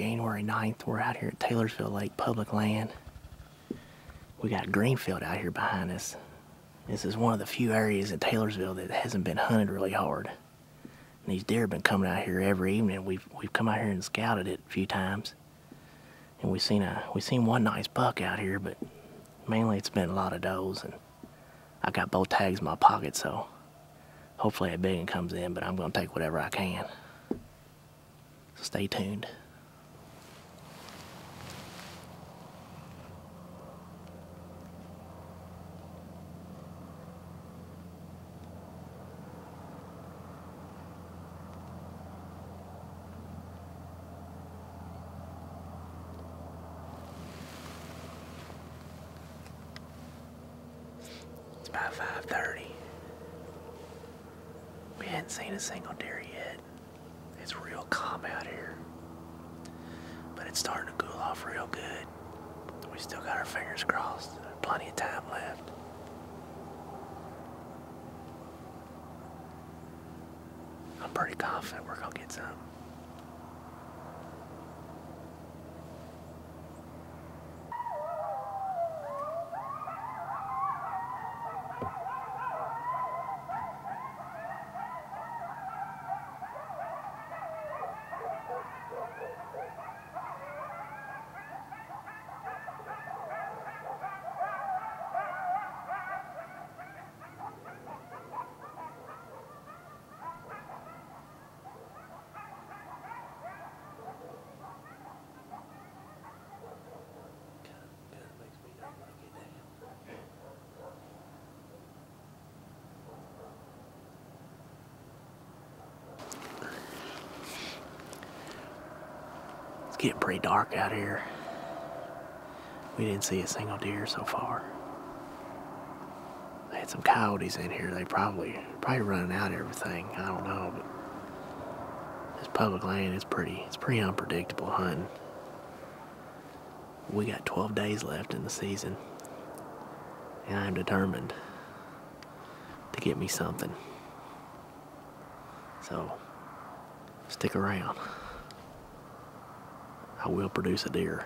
January 9th. We're out here at Taylorsville Lake Public Land. We got a green field out here behind us. This is one of the few areas in Taylorsville that hasn't been hunted really hard. And these deer have been coming out here every evening. We've come out here and scouted it a few times. And we've seen one nice buck out here, but mainly it's been a lot of does. And I got both tags in my pocket, so hopefully a big one comes in, but I'm gonna take whatever I can. So stay tuned. It's about 5:30. We hadn't seen a single deer yet. It's real calm out here. But it's starting to cool off real good. We still got our fingers crossed. There's plenty of time left. I'm pretty confident we're gonna get some. It's getting pretty dark out here. We didn't see a single deer so far. They had some coyotes in here. They probably running out of everything. I don't know, but this public land is it's pretty unpredictable hunting. We got 12 days left in the season, and I'm determined to get me something. So stick around. I will produce a deer.